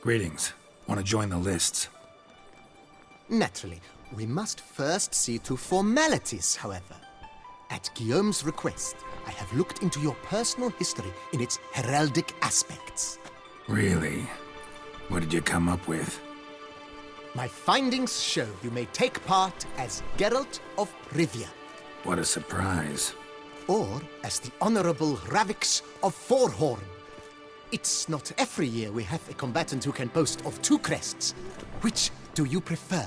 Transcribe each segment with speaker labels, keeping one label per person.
Speaker 1: Greetings. Want to join the lists?
Speaker 2: Naturally, we must first see to formalities, however. At Guillaume's request, I have looked into your personal history in its heraldic aspects.
Speaker 1: Really? What did you come up with?
Speaker 2: My findings show you may take part as Geralt of Rivia,
Speaker 1: What a surprise.
Speaker 2: or as the Honorable Ravix of Forhorn. It's not every year we have a combatant who can boast of 2 crests. Which do you prefer?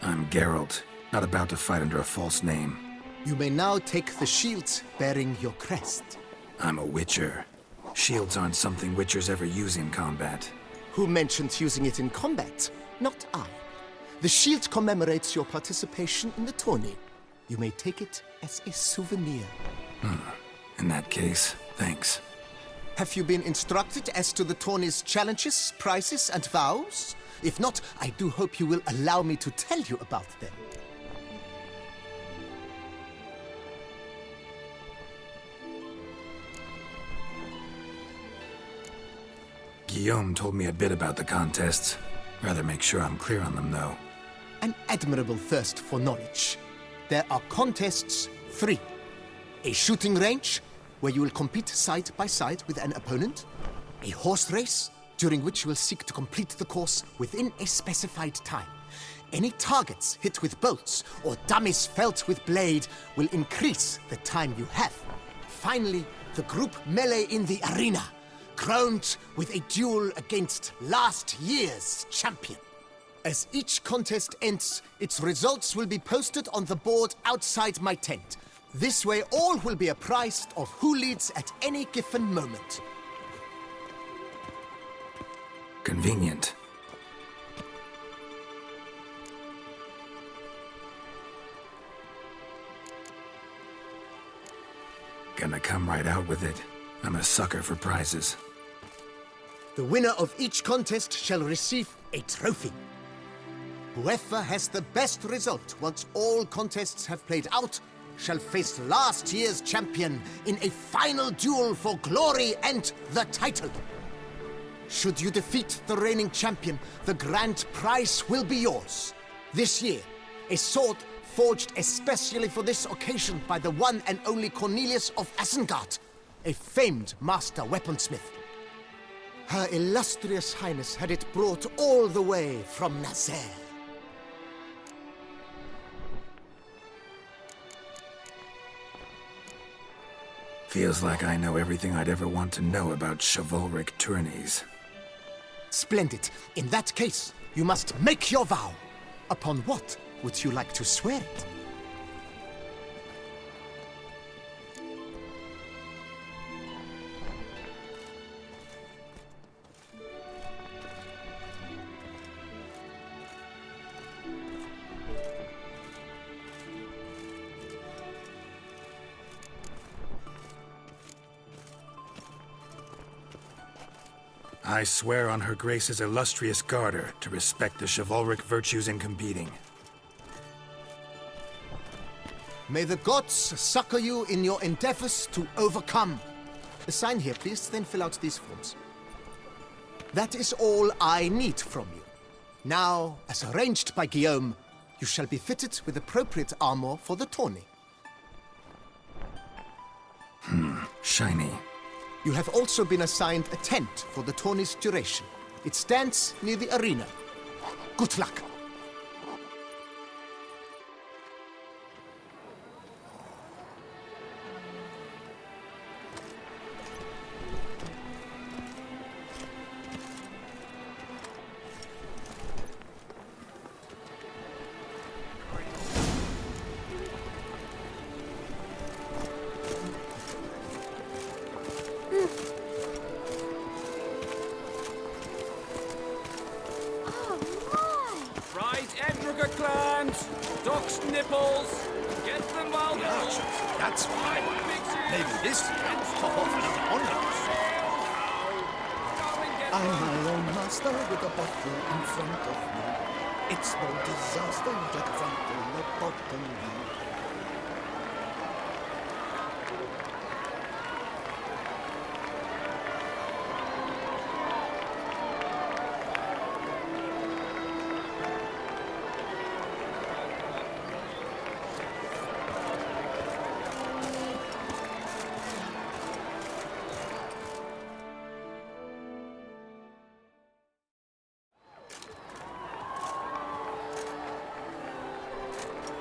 Speaker 1: I'm Geralt, not about to fight under a false name.
Speaker 2: You may now take the shield bearing your crest.
Speaker 1: I'm a Witcher. Shields aren't something Witchers ever use in combat.
Speaker 2: Who mentioned using it in combat? Not I. The shield commemorates your participation in the tourney. You may take it as a souvenir.
Speaker 1: In that case, thanks.
Speaker 2: Have you been instructed as to the tourney's challenges, prizes, and vows? If not, I do hope you will allow me to tell you about them.
Speaker 1: Guillaume told me a bit about the contests. Rather make sure I'm clear on them, though.
Speaker 2: An admirable thirst for knowledge. There are contests 3. A shooting range, where you will compete side by side with an opponent. A horse race, during which you will seek to complete the course within a specified time. Any targets hit with bolts or dummies felt with blade will increase the time you have. Finally, the group melee in the arena, crowned with a duel against last year's champion. As each contest ends, its results will be posted on the board outside my tent. This way, all will be apprised of who leads at any given moment.
Speaker 1: Convenient. Gonna come right out with it. I'm a sucker for prizes.
Speaker 2: The winner of each contest shall receive a trophy. Whoever has the best result once all contests have played out shall face last year's champion in a final duel for glory and the title. Should you defeat the reigning champion, the grand prize will be yours. This year, a sword forged especially for this occasion by the one and only Cornelius of Isengard, a famed master weaponsmith. Her illustrious highness had it brought all the way from Nazaire.
Speaker 1: Feels like I know everything I'd ever want to know about chivalric tourneys.
Speaker 2: Splendid. In that case, you must make your vow. Upon what would you like to swear it?
Speaker 1: I swear on Her Grace's illustrious garter to respect the chivalric virtues in competing.
Speaker 2: May the gods succor you in your endeavors to overcome. Sign here, please, then fill out these forms. That is all I need from you. Now, as arranged by Guillaume, you shall be fitted with appropriate armor for the tourney.
Speaker 1: Shiny.
Speaker 2: You have also been assigned a tent for the tourney's duration. It stands near the arena. Good luck.
Speaker 3: Clans, Doc's nipples, get them while they're
Speaker 4: Archers, that's fine. Maybe this can top off another onlookers.
Speaker 2: I'm my own master with a bottle in front of me.
Speaker 4: It's no disaster like a front on the bottom line.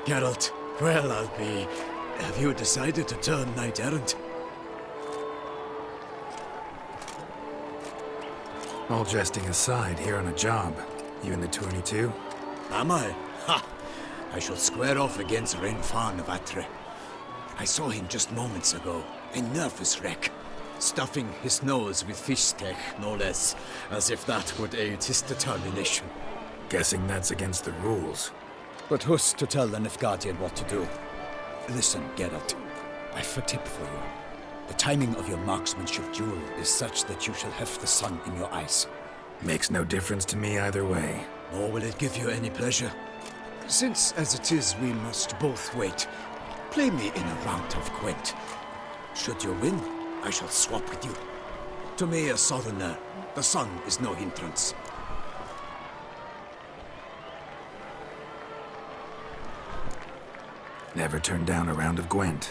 Speaker 5: Geralt, well, I'll be. Have you decided to turn knight-errant?
Speaker 1: All jesting aside, here on a job. You in the tourney too?
Speaker 5: Am I? Ha! I shall square off against Renfan of Atre. I saw him just moments ago, a nervous wreck, stuffing his nose with fish steak, no less, as if that would aid his determination.
Speaker 1: Guessing that's against the rules.
Speaker 5: But who's to tell the Nilfgaardian what to do? Listen, Geralt, I've a tip for you. The timing of your marksmanship duel is such that you shall have the sun in your eyes.
Speaker 1: Makes no difference to me either way.
Speaker 5: Nor will it give you any pleasure. Since, as it is, we must both wait, play me in a round of Gwent. Should you win, I shall swap with you. To me, a southerner, the sun is no hindrance.
Speaker 1: Never turned down a round of Gwent.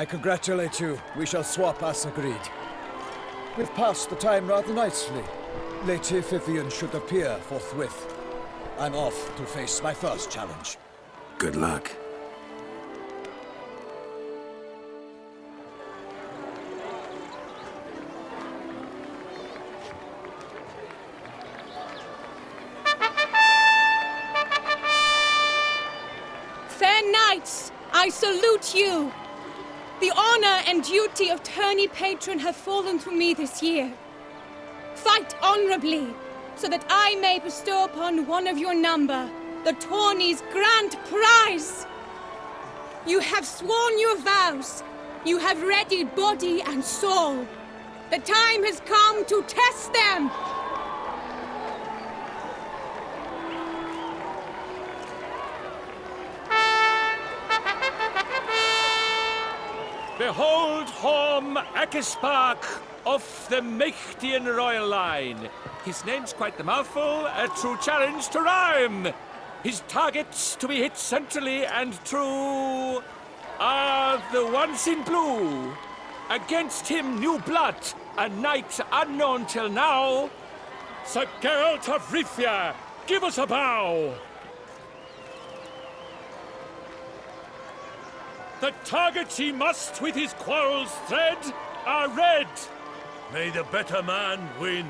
Speaker 6: I congratulate you. We shall swap as agreed. We've passed the time rather nicely. Lady Vivian should appear forthwith. I'm off to face my first challenge.
Speaker 1: Good luck.
Speaker 7: Fair knights, I salute you. The honor and duty of tourney patron have fallen to me this year. Fight honorably, so that I may bestow upon one of your number the tourney's grand prize. You have sworn your vows. You have readied body and soul. The time has come to test them.
Speaker 3: Behold Horm Akispark of the Mechtian royal line. His name's quite the mouthful, a true challenge to rhyme. His targets to be hit centrally and true are the ones in blue. Against him new blood, a knight unknown till now. Sir Geralt of Rivia, give us a bow. The targets he must with his quarrels thread are red.
Speaker 4: May the better man win.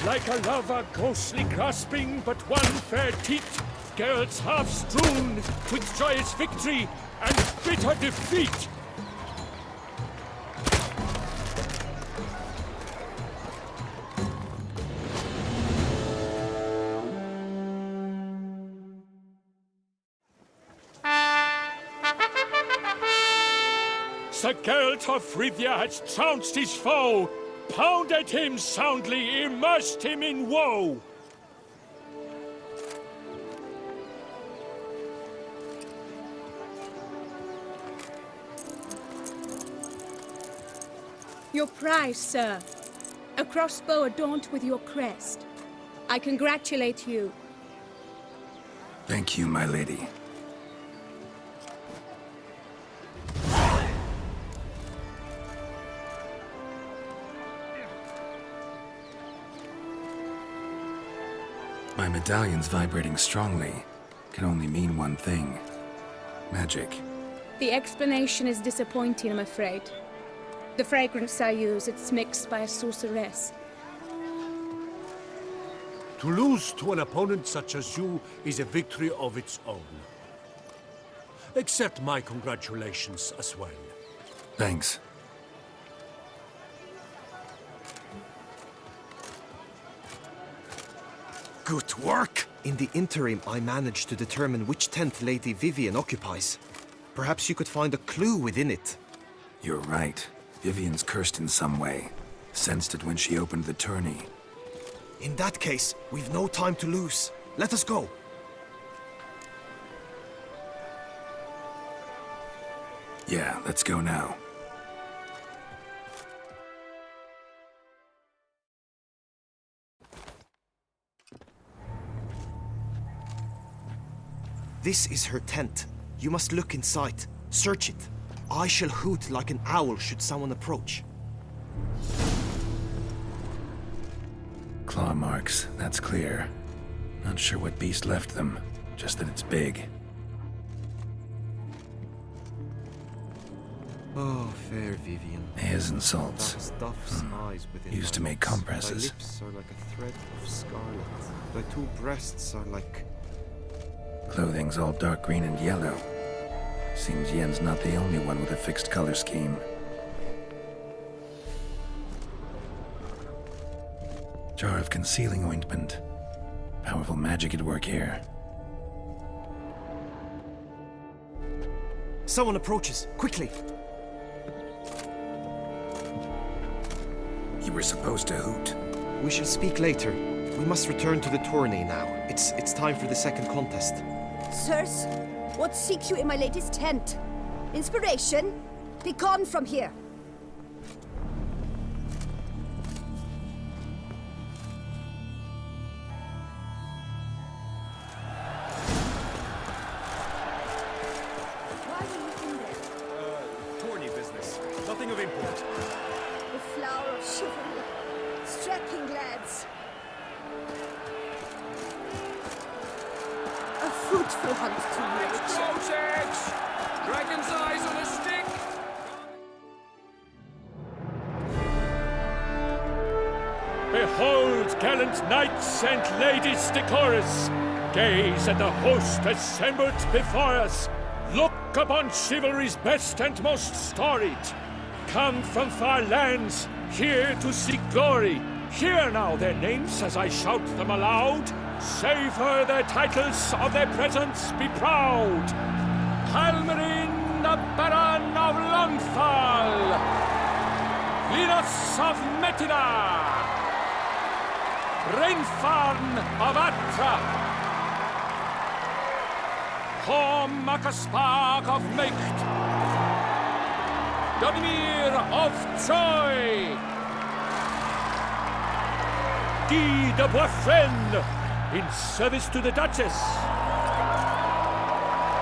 Speaker 3: Like a lover ghostly grasping but one fair teat, Geralt's half strewn with joyous victory and bitter defeat. Sir Geralt of Rivia has trounced his foe, pounded him soundly, immersed him in woe.
Speaker 7: Your prize, sir. A crossbow adorned with your crest. I congratulate you.
Speaker 1: Thank you, my lady. My medallion's vibrating strongly. Can only mean one thing. Magic.
Speaker 7: The explanation is disappointing, I'm afraid. The fragrance I use, it's mixed by a sorceress.
Speaker 4: To lose to an opponent such as you is a victory of its own. Accept my congratulations as well.
Speaker 1: Thanks.
Speaker 8: Good work! In the interim, I managed to determine which tent Lady Vivian occupies. Perhaps you could find a clue within it.
Speaker 1: You're right. Vivian's cursed in some way. Sensed it when she opened the tourney.
Speaker 8: In that case, we've no time to lose. Let us go.
Speaker 1: Yeah, let's go now.
Speaker 8: This is her tent. You must look inside. Search it. I shall hoot like an owl should someone approach.
Speaker 1: Claw marks, that's clear. Not sure what beast left them, just that it's big.
Speaker 8: Oh, fair Vivian.
Speaker 1: His insults.
Speaker 8: Stuff's eyes within
Speaker 1: Used to
Speaker 8: thy
Speaker 1: make
Speaker 8: lips.
Speaker 1: compresses.
Speaker 8: Thy lips are like a thread of scarlet. Thy two breasts are like...
Speaker 1: Clothing's all dark green and yellow. Seems Yen's not the only one with a fixed color scheme. Jar of concealing ointment. Powerful magic at work here.
Speaker 8: Someone approaches. Quickly!
Speaker 1: You were supposed to hoot.
Speaker 8: We shall speak later. We must return to the tourney now. It's time for the second contest.
Speaker 9: Sirs, what seek you in my lady's tent? Inspiration? Be gone from here. Why were you in there?
Speaker 4: Tourney business. Nothing of import.
Speaker 9: The flower of chivalry. Strapping lads. A fruitful hunt to you.
Speaker 3: Projekt! Dragon's eyes on a stick! Behold, gallant knights and ladies decorous! Gaze at the host assembled before us! Look upon chivalry's best and most storied! Come from far lands, here to seek glory! Hear now their names as I shout them aloud! Savor their titles, of their presence be proud! Halmarin, the Baron of Lonfall! Linus of Metida! Reinfarn of Atra! Horm Akaspag of Mecht! Donimir of Troy! Guy de Boisfren, in service to the Duchess!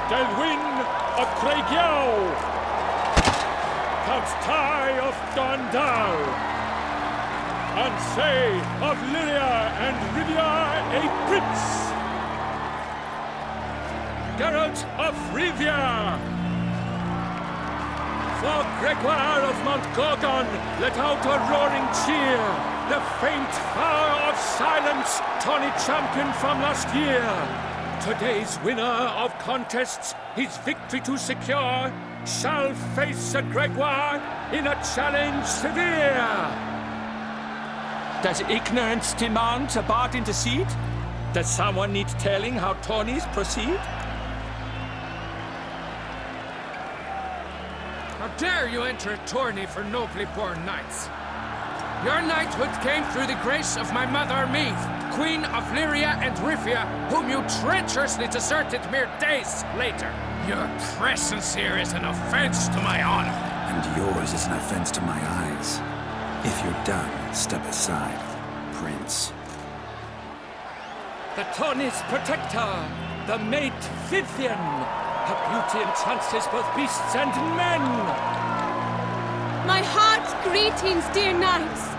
Speaker 3: Delwyn of Craigiau! Count Tai of Dondal! Ansay of Lyria and Rivia a prince! Geralt of Rivia! For Gregoire of Mount Gorgon, let out a roaring cheer! The faint fire of silence, tawny champion from last year! Today's winner of contests, his victory to secure, shall face Sir Gregoire in a challenge severe! Does ignorance demand a bard intercede? Does someone need telling how tourneys proceed?
Speaker 10: How dare you enter a tourney for nobly born knights? Your knighthood came through the grace of my mother Meath, Queen of Lyria and Rivia, whom you treacherously deserted mere days later. Your presence here is an offense to my honor.
Speaker 11: And yours is an offense to my eyes. If you're done, step aside, Prince.
Speaker 3: The tourney's protector, the maid Vivian. Her beauty entrances both beasts and men.
Speaker 7: My heart's greetings, dear knights.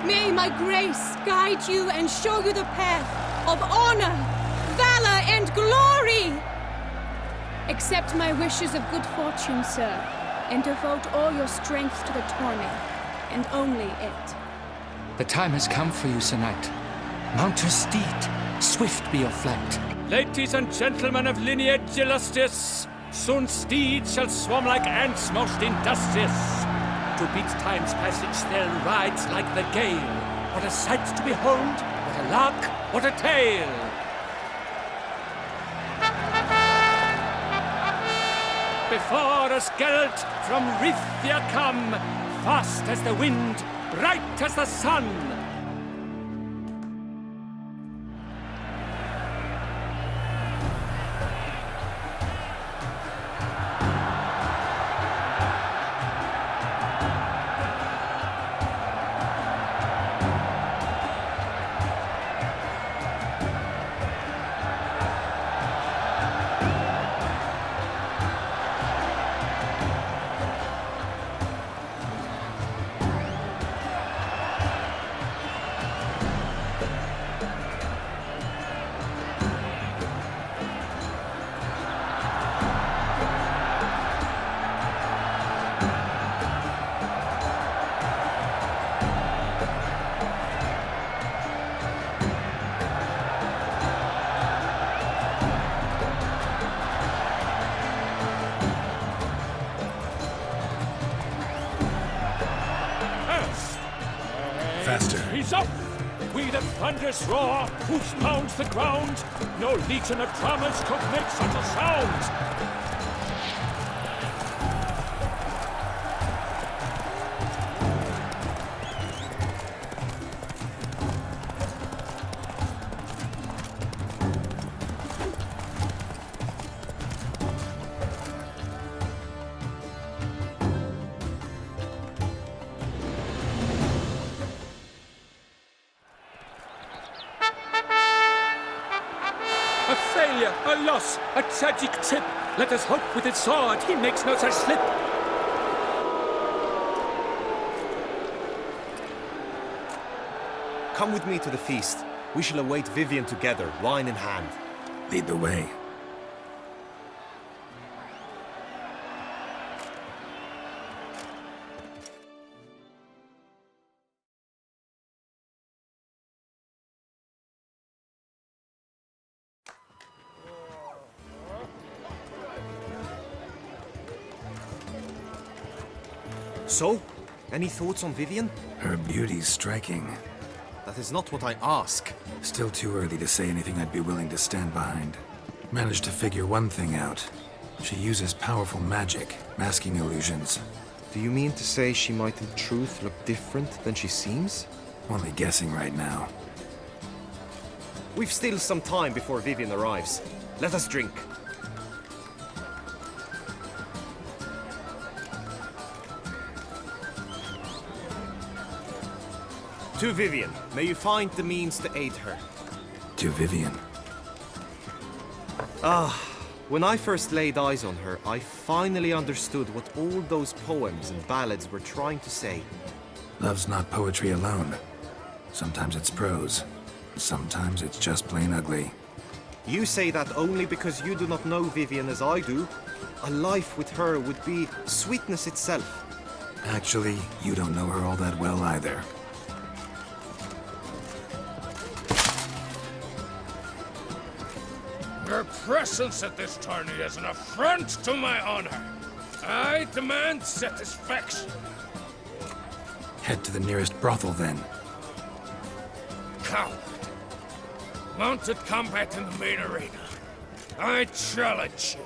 Speaker 7: May my grace guide you and show you the path of honor, valor, and glory. Accept my wishes of good fortune, sir, and devote all your strength to the tourney, and only it.
Speaker 3: The time has come for you, Sir Knight. Mount your steed. Swift be your flight. Ladies and gentlemen of lineage illustrious, soon steeds shall swarm like ants most industrious. To beat time's passage, they'll ride like the gale. What a sight to behold! What a lark! What a tale! Before us Geralt from Rivia come, fast as the wind, bright as the sun.
Speaker 1: Faster.
Speaker 3: He's up! We the thunderous roar, whose pounds the ground. No legion of drummers could make such a sound. A failure, a loss, a tragic trip. Let us hope with his sword he makes no such slip.
Speaker 8: Come with me to the feast. We shall await Vivian together, wine in hand.
Speaker 11: Lead the way.
Speaker 8: So, any thoughts on Vivian?
Speaker 11: Her beauty's striking.
Speaker 8: That is not what I ask.
Speaker 11: Still too early to say anything I'd be willing to stand behind. Managed to figure one thing out. She uses powerful magic, masking illusions.
Speaker 8: Do you mean to say she might in truth look different than she seems?
Speaker 11: Only guessing right now.
Speaker 8: We've still some time before Vivian arrives. Let us drink. To Vivian, may you find the means to aid her.
Speaker 11: To Vivian.
Speaker 8: When I first laid eyes on her, I finally understood what all those poems and ballads were trying to say.
Speaker 11: Love's not poetry alone. Sometimes it's prose. Sometimes it's just plain ugly.
Speaker 8: You say that only because you do not know Vivian as I do. A life with her would be sweetness itself.
Speaker 11: Actually, you don't know her all that well either.
Speaker 10: Your presence at this tourney is an affront to my honor. I demand satisfaction.
Speaker 11: Head to the nearest brothel, then.
Speaker 10: Coward. Mounted combat in the main arena. I challenge you.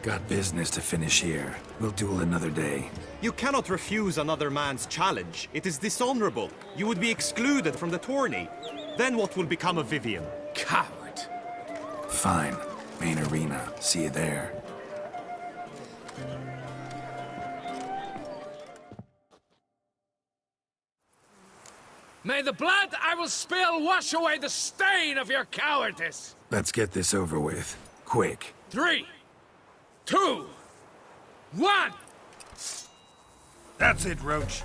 Speaker 11: Got business to finish here. We'll duel another day.
Speaker 8: You cannot refuse another man's challenge. It is dishonorable. You would be excluded from the tourney. Then what will become of Vivian?
Speaker 10: Coward.
Speaker 11: Fine. Main arena. See you there.
Speaker 10: May the blood I will spill wash away the stain of your cowardice.
Speaker 11: Let's get this over with. Quick.
Speaker 10: 3, 2, 1.
Speaker 1: That's it, Roach.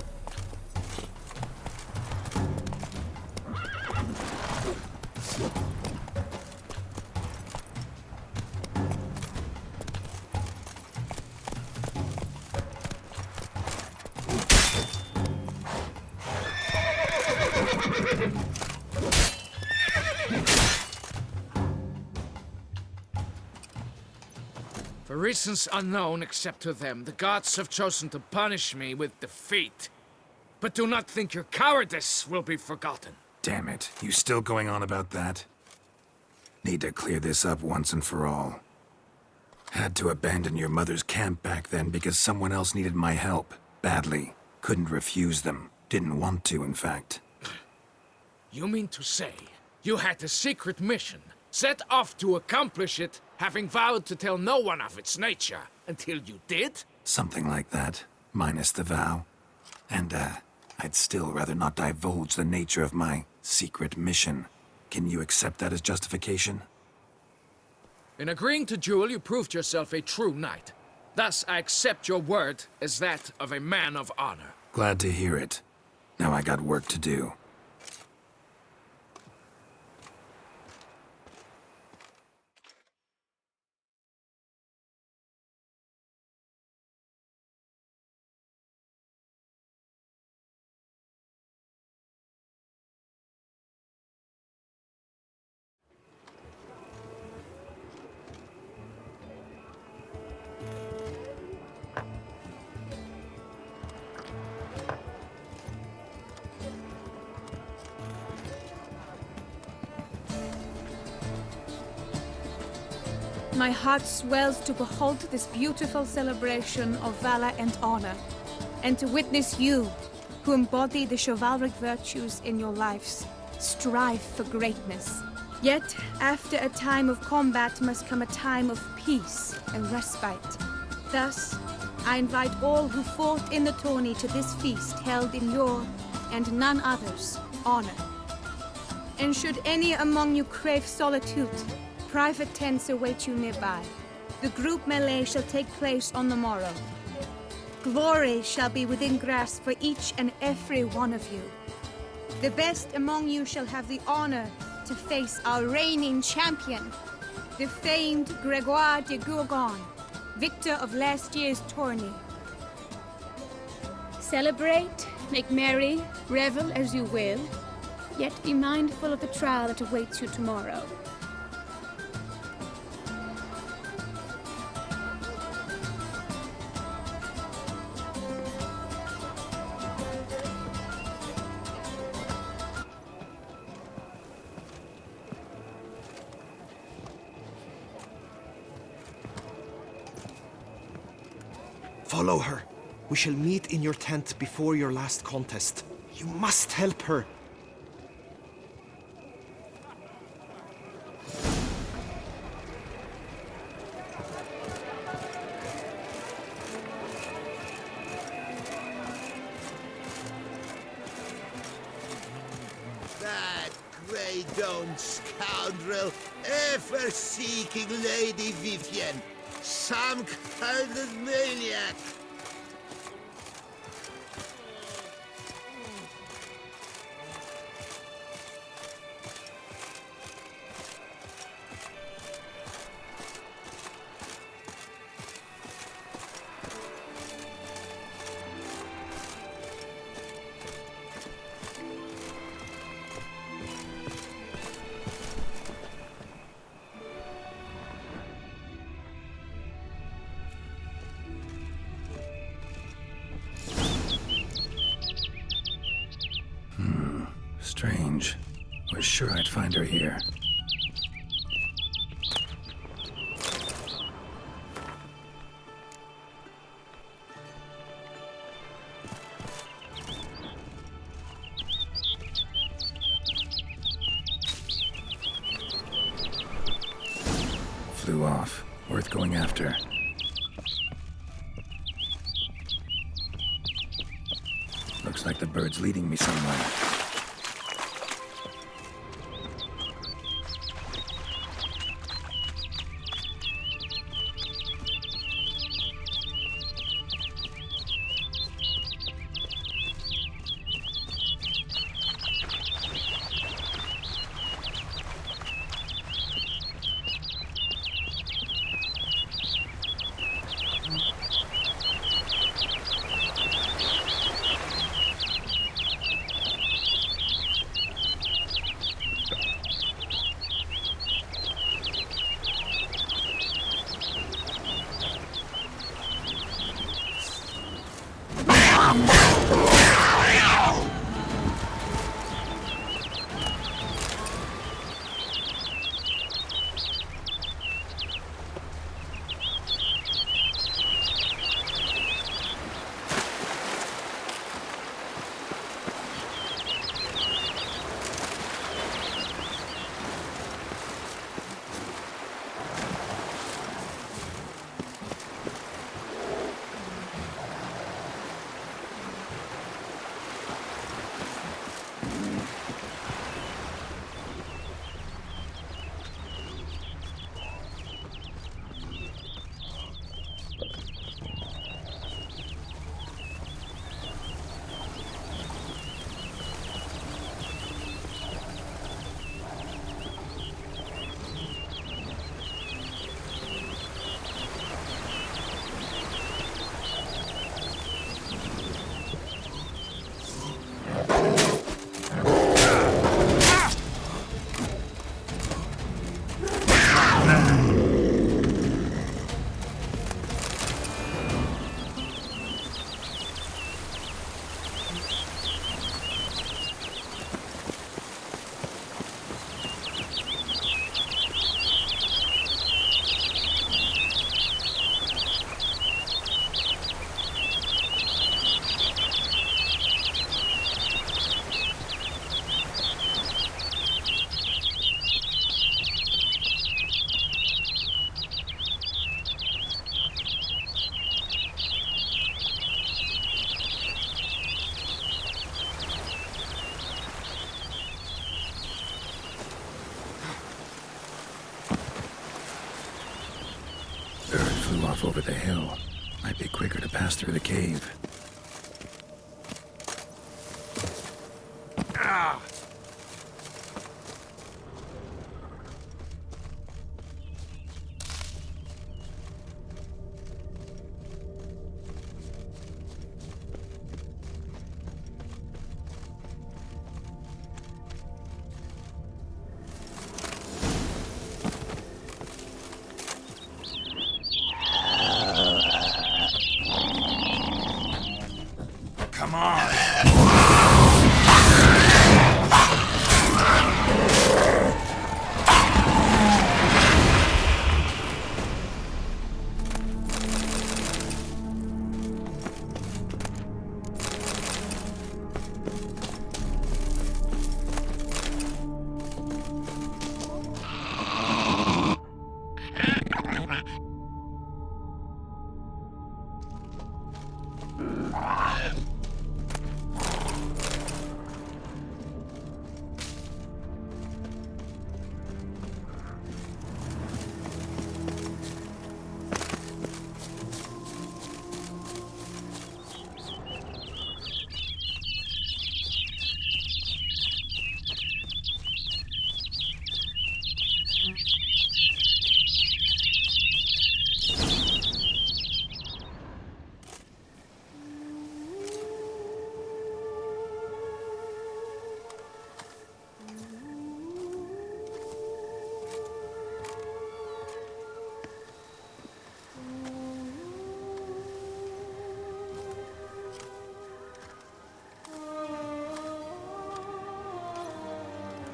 Speaker 10: For reasons unknown except to them, the gods have chosen to punish me with defeat. But do not think your cowardice will be forgotten.
Speaker 11: Damn it. You still going on about that? Need to clear this up once and for all. Had to abandon your mother's camp back then because someone else needed my help. Badly. Couldn't refuse them. Didn't want to, in fact.
Speaker 10: You mean to say you had a secret mission, set off to accomplish it, having vowed to tell no one of its nature, until you did?
Speaker 11: Something like that. Minus the vow. And, I'd still rather not divulge the nature of my secret mission. Can you accept that as justification?
Speaker 10: In agreeing to duel, you proved yourself a true knight. Thus, I accept your word as that of a man of honor.
Speaker 11: Glad to hear it. Now I got work to do.
Speaker 7: My heart swells to behold this beautiful celebration of valor and honor, and to witness you, who embody the chivalric virtues in your lives, strive for greatness. Yet, after a time of combat must come a time of peace and respite. Thus, I invite all who fought in the tourney to this feast held in your, and none other's, honor. And should any among you crave solitude, private tents await you nearby. The group melee shall take place on the morrow. Glory shall be within grasp for each and every one of you. The best among you shall have the honor to face our reigning champion, the famed Gregoire de Gourgon, victor of last year's tourney. Celebrate, make merry, revel as you will, yet be mindful of the trial that awaits you tomorrow.
Speaker 8: Follow her. We shall meet in your tent before your last contest. You must help her.
Speaker 12: That grey-domed scoundrel, ever seeking Lady Vivienne. Some kind of maniac.
Speaker 11: Strange. Was sure I'd find her here. Flew off. Worth going after. Looks like the bird's leading me somewhere. off over the hill. Might be quicker to pass through the cave.
Speaker 3: Ah!
Speaker 11: Come on!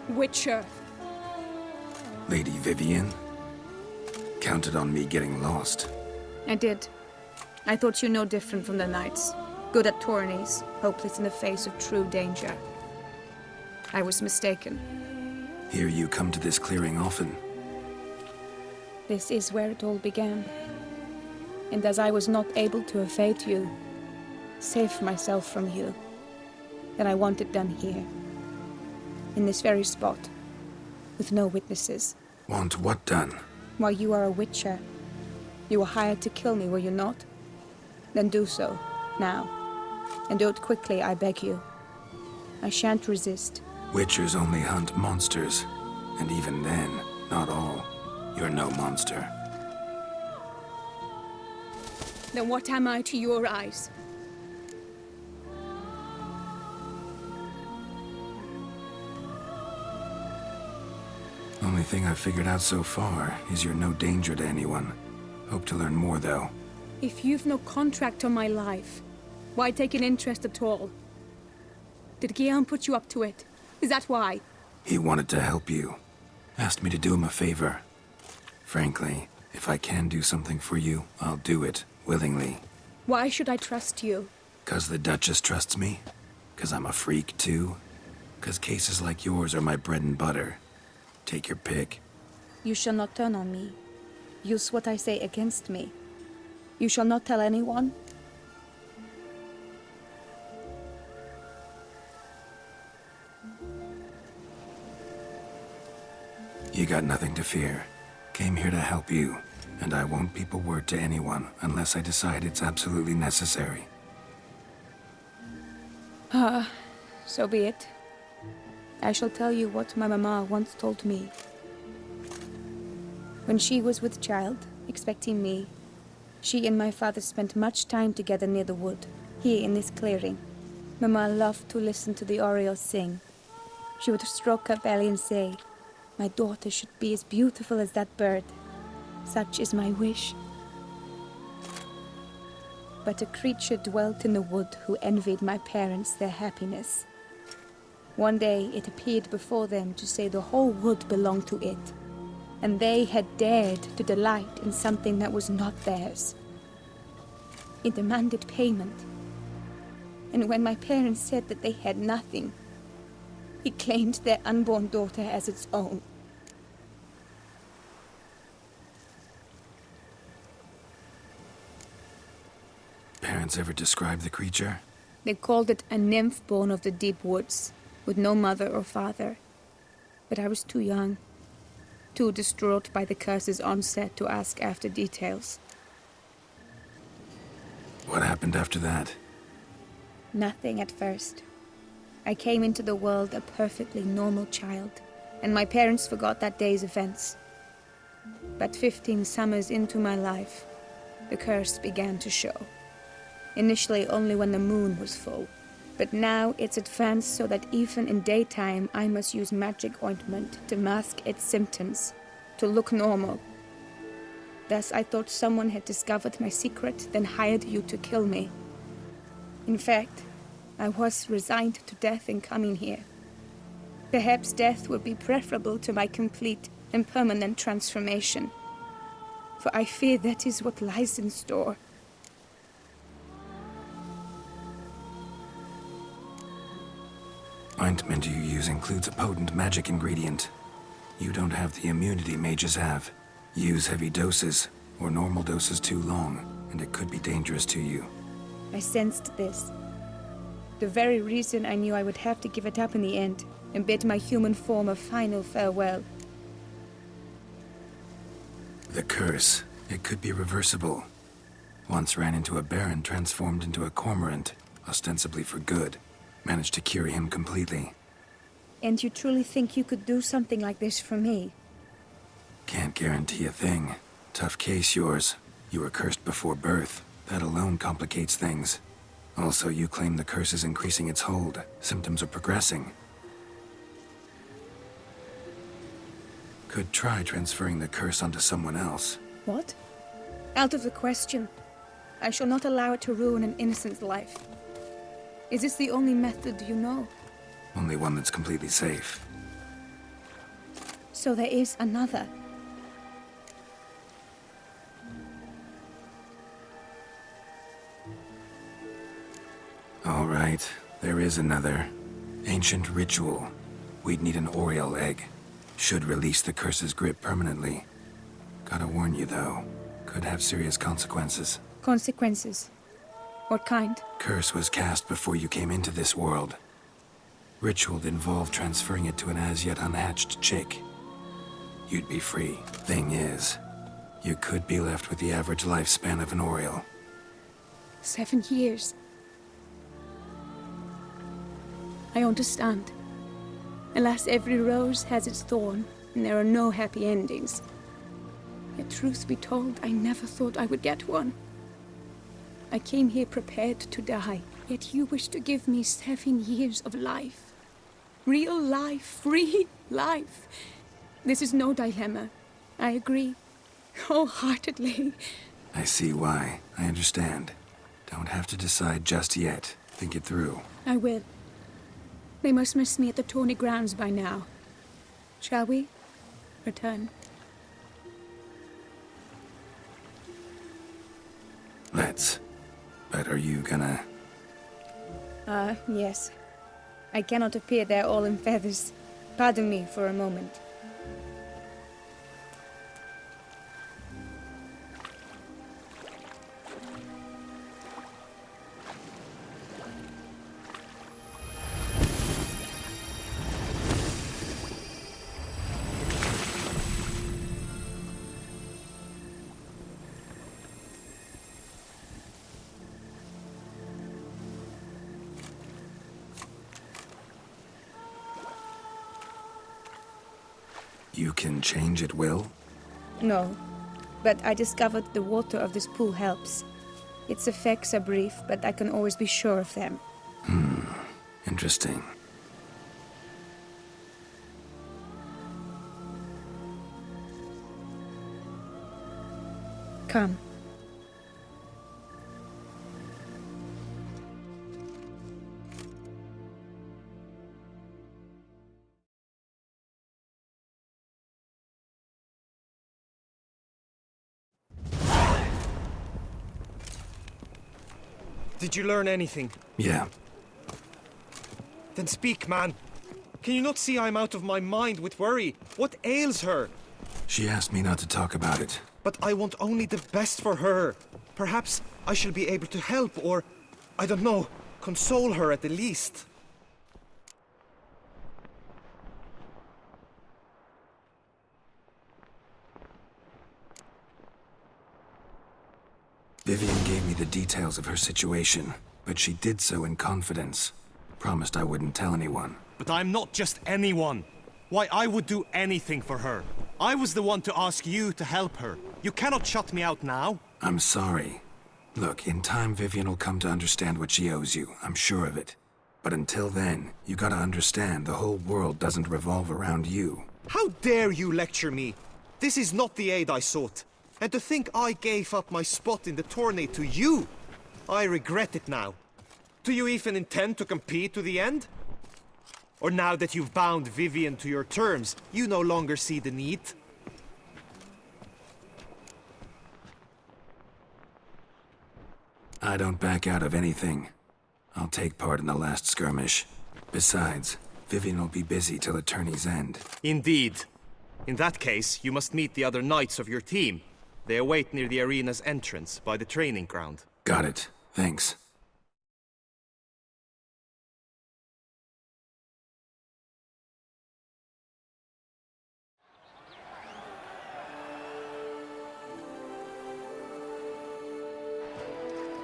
Speaker 7: Witcher.
Speaker 11: Lady Vivian? Counted on me getting lost.
Speaker 13: I did. I thought you no different from the knights. Good at tourneys, hopeless in the face of true danger. I was mistaken.
Speaker 11: Hear you come to this clearing often.
Speaker 13: This is where it all began. And as I was not able to evade you, save myself from you, then I want it done here. In this very spot, with no witnesses.
Speaker 11: Want what done?
Speaker 13: While you are a witcher, you were hired to kill me, were you not? Then do so, now. And do it quickly, I beg you. I shan't resist.
Speaker 11: Witchers only hunt monsters. And even then, not all. You're no monster.
Speaker 7: Then what am I to your eyes?
Speaker 11: Only thing I've figured out so far is you're no danger to anyone. Hope to learn more, though.
Speaker 7: If you've no contract on my life, why take an interest at all? Did Guillaume put you up to it? Is that why?
Speaker 11: He wanted to help you. Asked me to do him a favor. Frankly, if I can do something for you, I'll do it, willingly.
Speaker 7: Why should I trust you?
Speaker 11: 'Cause the Duchess trusts me? 'Cause I'm a freak, too? 'Cause cases like yours are my bread and butter? Take your pick.
Speaker 13: You shall not turn on me. Use what I say against me. You shall not tell anyone.
Speaker 11: You got nothing to fear. Came here to help you, and I won't peep a word to anyone unless I decide it's absolutely necessary.
Speaker 13: So be it. I shall tell you what my mama once told me. When she was with child, expecting me, she and my father spent much time together near the wood, here in this clearing. Mama loved to listen to the orioles sing. She would stroke her belly and say, "My daughter should be as beautiful as that bird. Such is my wish." But a creature dwelt in the wood who envied my parents their happiness. One day it appeared before them to say the whole wood belonged to it, and they had dared to delight in something that was not theirs. It demanded payment, and when my parents said that they had nothing, it claimed their unborn daughter as its own.
Speaker 11: Parents ever describe the creature?
Speaker 13: They called it a nymph born of the deep woods, with no mother or father. But I was too young, too distraught by the curse's onset to ask after details.
Speaker 11: What happened after that?
Speaker 13: Nothing at first. I came into the world a perfectly normal child, and my parents forgot that day's events. But 15 summers into my life, the curse began to show. Initially only when the moon was full, but now it's advanced so that even in daytime I must use magic ointment to mask its symptoms, to look normal. Thus I thought someone had discovered my secret, then hired you to kill me. In fact, I was resigned to death in coming here. Perhaps death would be preferable to my complete and permanent transformation. For I fear that is what lies in store.
Speaker 11: Ointment you use includes a potent magic ingredient. You don't have the immunity mages have. Use heavy doses, or normal doses too long, and it could be dangerous to you.
Speaker 13: I sensed this. The very reason I knew I would have to give it up in the end, and bid my human form a final farewell.
Speaker 11: The curse. It could be reversible. Once ran into a baron transformed into a cormorant, ostensibly for good. Managed to cure him completely.
Speaker 13: And you truly think you could do something like this for me?
Speaker 11: Can't guarantee a thing. Tough case, yours. You were cursed before birth. That alone complicates things. Also, you claim the curse is increasing its hold. Symptoms are progressing. Could try transferring the curse onto someone else.
Speaker 13: What? Out of the question. I shall not allow it to ruin an innocent's life. Is this the only method you know?
Speaker 11: Only one that's completely safe.
Speaker 13: So there is another.
Speaker 11: All right, there is another. Ancient ritual. We'd need an Oriole egg. Should release the curse's grip permanently. Gotta warn you, though. Could have serious consequences.
Speaker 13: Consequences? What kind?
Speaker 11: Curse was cast before you came into this world. Ritual involved transferring it to an as-yet unhatched chick. You'd be free. Thing is, you could be left with the average lifespan of an Oriole.
Speaker 13: 7 years. I understand. Alas, every rose has its thorn, and there are no happy endings. Yet truth be told, I never thought I would get one. I came here prepared to die, yet you wish to give me 7 years of life. Real life, free life. This is no dilemma. I agree, wholeheartedly.
Speaker 11: I see why. I understand. Don't have to decide just yet. Think it through.
Speaker 13: I will. They must miss me at the tourney grounds by now. Shall we? Return.
Speaker 11: Let's. But are you gonna...
Speaker 13: Yes. I cannot appear there all in feathers. Pardon me for a moment.
Speaker 11: You can change at will?
Speaker 13: No, but I discovered the water of this pool helps. Its effects are brief, but I can always be sure of them.
Speaker 11: Interesting.
Speaker 13: Come.
Speaker 8: Did you learn anything?
Speaker 11: Yeah.
Speaker 8: Then speak, man. Can you not see I'm out of my mind with worry? What ails her?
Speaker 11: She asked me not to talk about it.
Speaker 8: But I want only the best for her. Perhaps I shall be able to help or, I don't know, console her at the least.
Speaker 11: Vivian gave me the details of her situation, but she did so in confidence. Promised I wouldn't tell anyone.
Speaker 8: But I'm not just anyone. Why, I would do anything for her. I was the one to ask you to help her. You cannot shut me out now.
Speaker 11: I'm sorry. Look, in time Vivian will come to understand what she owes you. I'm sure of it. But until then, you gotta understand the whole world doesn't revolve around you.
Speaker 8: How dare you lecture me? This is not the aid I sought. And to think I gave up my spot in the tourney to you! I regret it now. Do you even intend to compete to the end? Or now that you've bound Vivian to your terms, you no longer see the need?
Speaker 11: I don't back out of anything. I'll take part in the last skirmish. Besides, Vivian will be busy till the tourney's end.
Speaker 8: Indeed. In that case, you must meet the other knights of your team. They await near the arena's entrance, by the training ground.
Speaker 11: Got it. Thanks.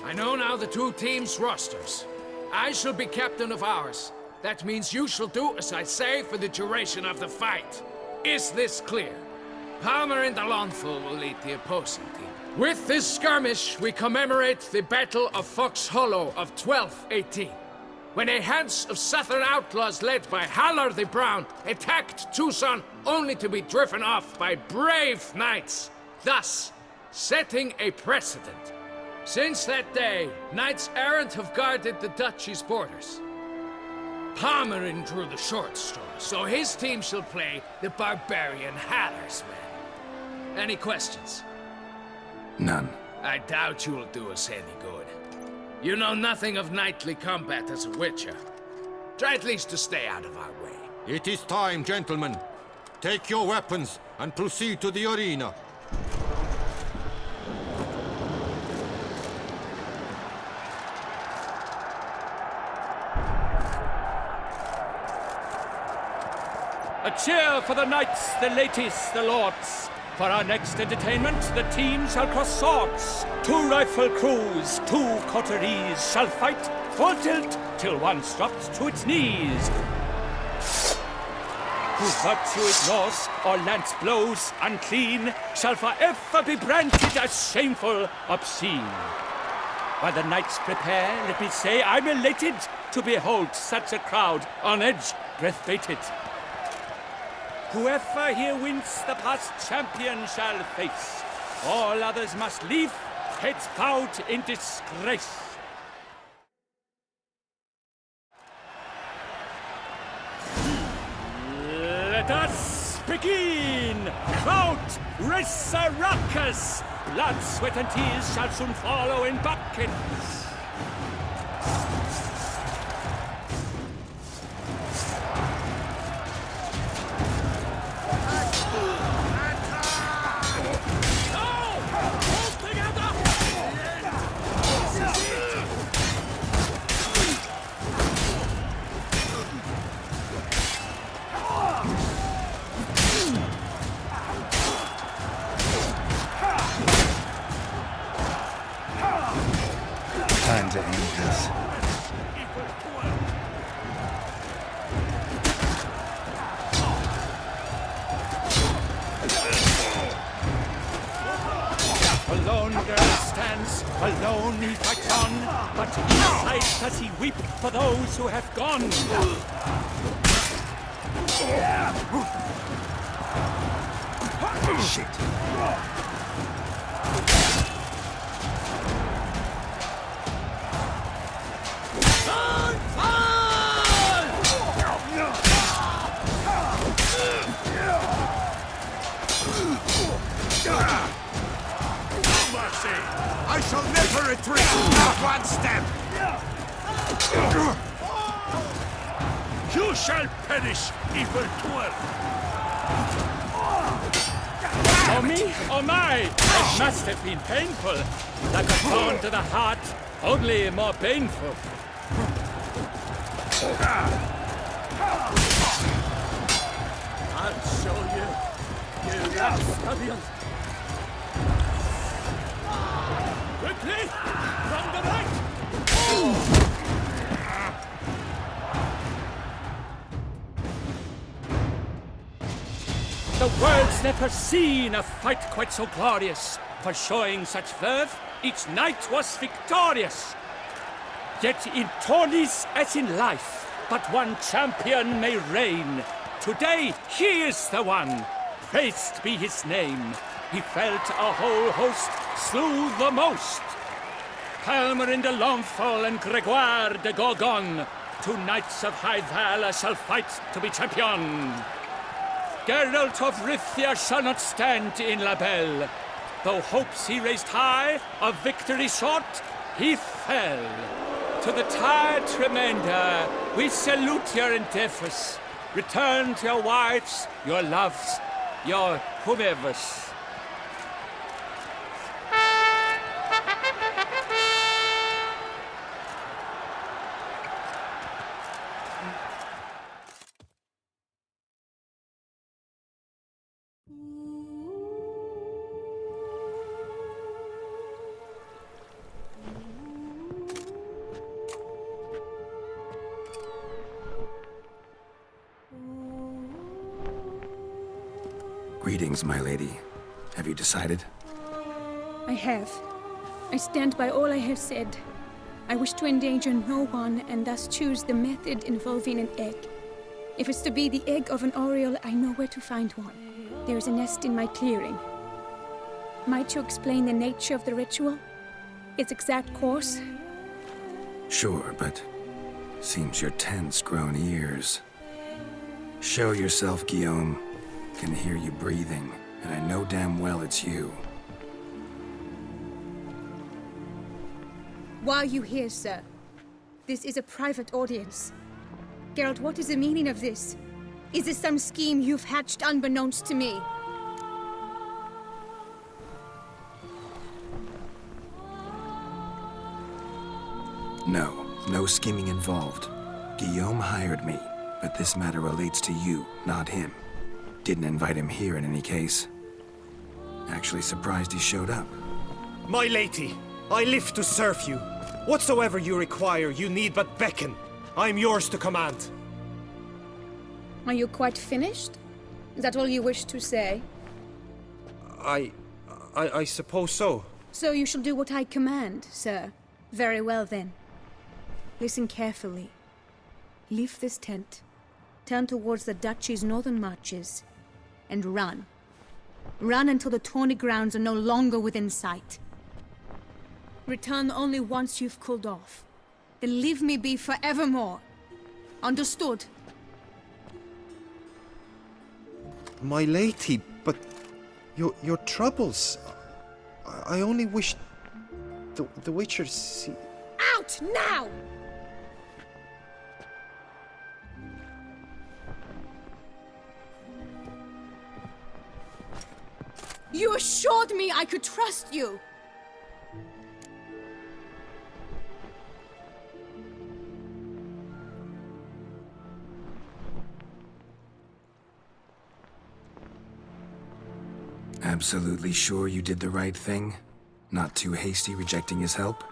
Speaker 10: I know now the two teams' rosters. I shall be captain of ours. That means you shall do as I say for the duration of the fight. Is this clear? Palmer and Alonso will lead the opposing team. With this skirmish, we commemorate the Battle of Fox Hollow of 1218, when a Hans of Southern outlaws led by Haller the Brown attacked Tucson only to be driven off by brave knights, thus setting a precedent. Since that day, knights errant have guarded the duchy's borders. Palmerin drew the short straw, so his team shall play the barbarian Haller's men. Any questions?
Speaker 11: None.
Speaker 10: I doubt you'll do us any good. You know nothing of knightly combat as a witcher. Try at least to stay out of our way.
Speaker 14: It is time, gentlemen. Take your weapons and proceed to the arena.
Speaker 3: A cheer for the knights, the ladies, the lords. For our next entertainment, the teams shall cross swords. 2 rifle crews, 2 coteries shall fight full tilt till one's dropped to its knees. Who virtue ignores or lance blows unclean shall forever be branded as shameful, obscene. While the knights prepare, let me say I'm elated to behold such a crowd on edge, breath-baited. Whoever here wins the past champion shall face. All others must leave, heads bowed in disgrace. Let us begin! Crowd, race a ruckus! Blood, sweat, and tears shall soon follow in buckets.
Speaker 11: Time to end this.
Speaker 3: Alone girl stands, alone he fights on, but inside does he weep for those who have gone.
Speaker 11: Shit.
Speaker 12: I shall never retreat, not one step!
Speaker 3: You shall perish, evil dwarf! Oh me, oh my! It must have been painful. Like a thorn to the heart, only more painful. I'll show you, you rascallion! Quickly! From the right! The world's never seen a fight quite so glorious. For showing such verve, each knight was victorious. Yet in tourneys as in life, but one champion may reign. Today, he is the one. Praised be his name. He felt a whole host, slew the most. Palmer in de Longfall and Gregoire de Gorgon, 2 knights of high valor shall fight to be champion. Geralt of Rithia shall not stand in La Belle. Though hopes he raised high, of victory short, he fell. To the tired remainder, we salute your endeavors. Return to your wives, your loves, your whomevers.
Speaker 11: Greetings, my lady. Have you decided?
Speaker 13: I have. I stand by all I have said. I wish to endanger no one and thus choose the method involving an egg. If it's to be the egg of an oriole, I know where to find one. There is a nest in my clearing. Might you explain the nature of the ritual? Its exact course?
Speaker 11: Sure, but seems your tent's grown ears. Show yourself, Guillaume. Can hear you breathing, and I know damn well it's you.
Speaker 13: Why are you here, sir? This is a private audience. Geralt, what is the meaning of this? Is this some scheme you've hatched unbeknownst to me?
Speaker 11: No scheming involved. Guillaume hired me, but this matter relates to you, not him. Didn't invite him here in any case. Actually surprised he showed up.
Speaker 8: My lady, I live to serve you. Whatsoever you require, you need but beckon. I am yours to command.
Speaker 13: Are you quite finished? Is that all you wish to say?
Speaker 8: I suppose so.
Speaker 13: So you shall do what I command, sir. Very well then. Listen carefully. Leave this tent. Turn towards the duchy's northern marches. And run. Run until the tourney grounds are no longer within sight. Return only once you've cooled off. Then leave me be forevermore. Understood?
Speaker 8: My lady, but your troubles. I only wish the Witcher see.
Speaker 13: Out now! You assured me I could trust you!
Speaker 11: Absolutely sure you did the right thing? Not too hasty rejecting his help?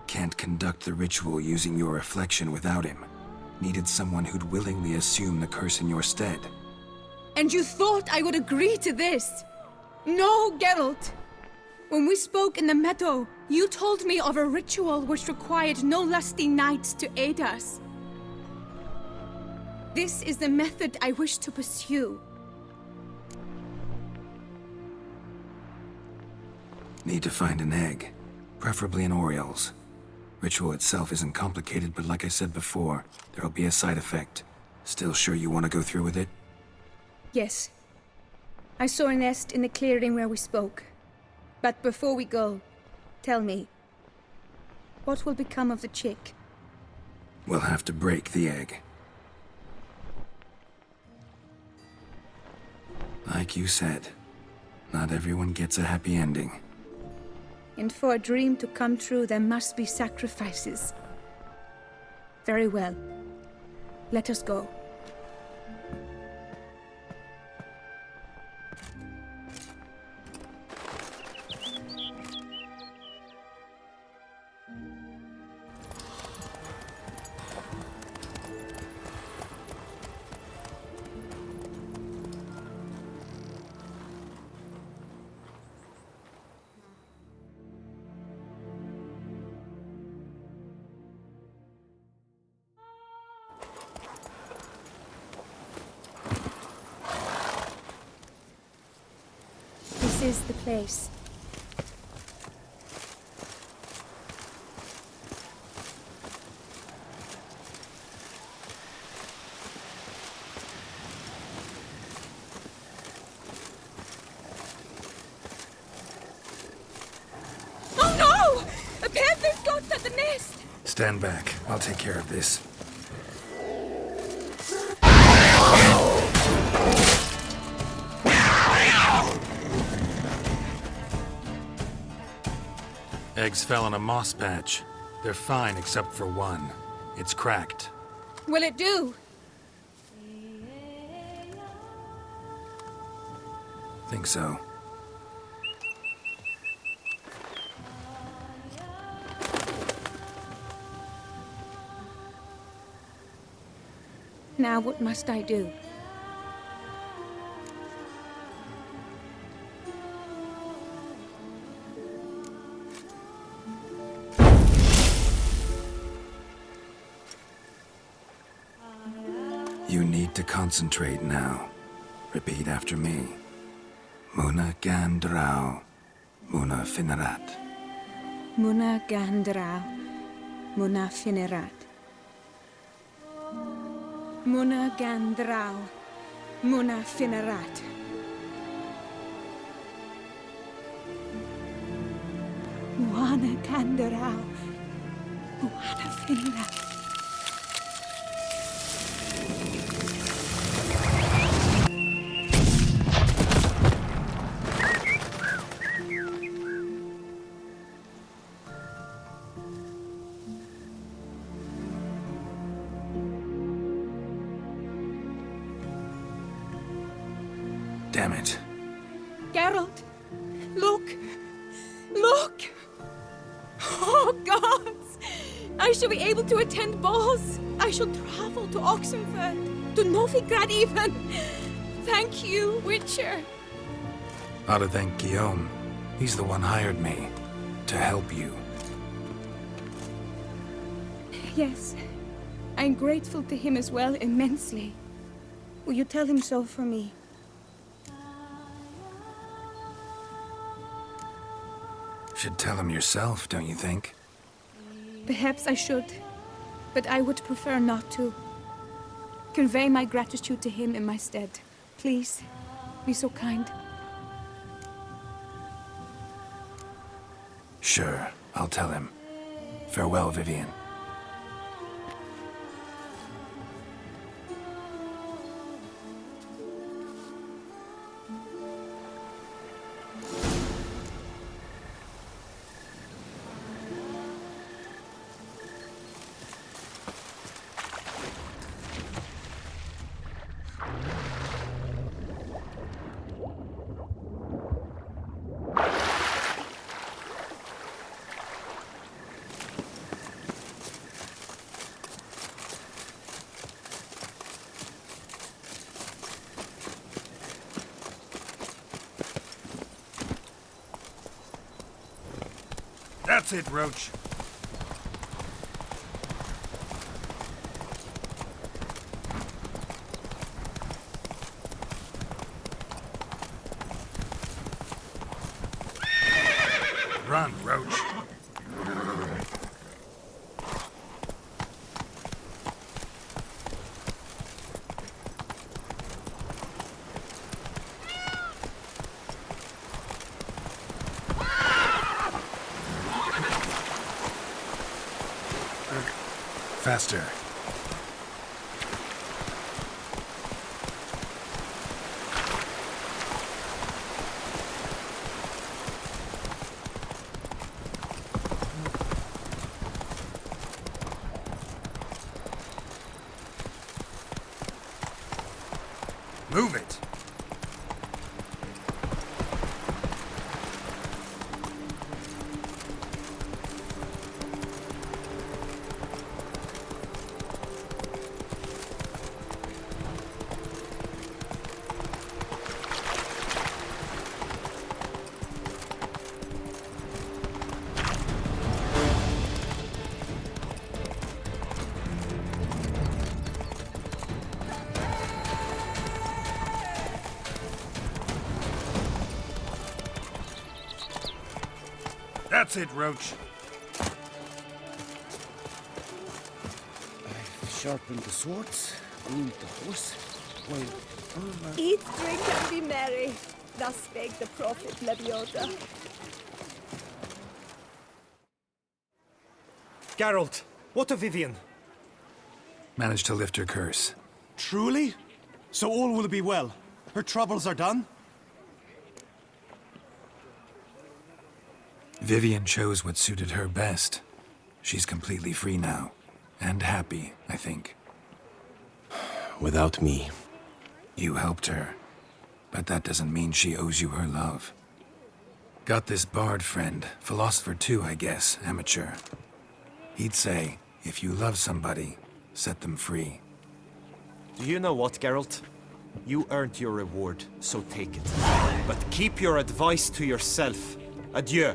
Speaker 11: Can't conduct the ritual using your reflection without him. Needed someone who'd willingly assume the curse in your stead.
Speaker 13: And you thought I would agree to this? No, Geralt! When we spoke in the meadow, you told me of a ritual which required no lusty knights to aid us. This is the method I wish to pursue.
Speaker 11: Need to find an egg, preferably an oriole's. Ritual itself isn't complicated, but like I said before, there'll be a side effect. Still sure you want to go through with it?
Speaker 13: Yes. I saw a nest in the clearing where we spoke. But before we go, tell me, what will become of the chick?
Speaker 11: We'll have to break the egg. Like you said, not everyone gets a happy ending.
Speaker 13: And for a dream to come true, there must be sacrifices. Very well. Let us go. This is the place.
Speaker 7: Oh no! A panther's got at the nest!
Speaker 11: Stand back. I'll take care of this. Eggs fell on a moss patch. They're fine except for one. It's cracked.
Speaker 7: Will it do?
Speaker 11: Think so.
Speaker 13: Now what must I do?
Speaker 11: You need to concentrate now. Repeat after me. Muna gandrau, muna finerat.
Speaker 13: Muna gandrau, muna finerat. Muna gandrau, muna finerat. Muana gandrau, muana finerat.
Speaker 11: Damn it.
Speaker 7: Geralt, look! Look! Oh, gods! I shall be able to attend balls. I shall travel to Oxenfurt, to Novigrad even. Thank you, Witcher.
Speaker 11: Ought to thank Guillaume. He's the one hired me. To help you.
Speaker 13: Yes, I'm grateful to him as well, immensely. Will you tell him so for me?
Speaker 11: Should tell him yourself, don't you think?
Speaker 13: Perhaps I should, but I would prefer not to. Convey my gratitude to him in my stead. Please, be so kind.
Speaker 11: Sure, I'll tell him. Farewell, Vivian.
Speaker 1: That's it, Roach. Run, Roach.
Speaker 11: Faster.
Speaker 1: Move it. That's it, Roach.
Speaker 6: I've sharpened the swords, groomed the horse, while
Speaker 9: Eat, drink, and be merry. Thus spake the prophet Leviota.
Speaker 8: Geralt, what of Vivian?
Speaker 1: Managed to lift her curse.
Speaker 15: Truly? So all will be well. Her troubles are done?
Speaker 1: Vivian chose what suited her best. She's completely free now. And happy, I think.
Speaker 15: Without me.
Speaker 1: You helped her. But that doesn't mean she owes you her love. Got this bard friend, philosopher too, I guess, amateur. He'd say, if you love somebody, set them free.
Speaker 8: Do you know what, Geralt? You earned your reward, so take it. But keep your advice to yourself. Adieu.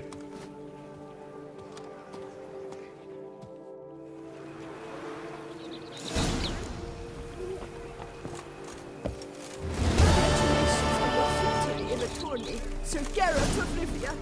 Speaker 9: Congratulations on your victory in the tourney, Sir Geralt of Rivia.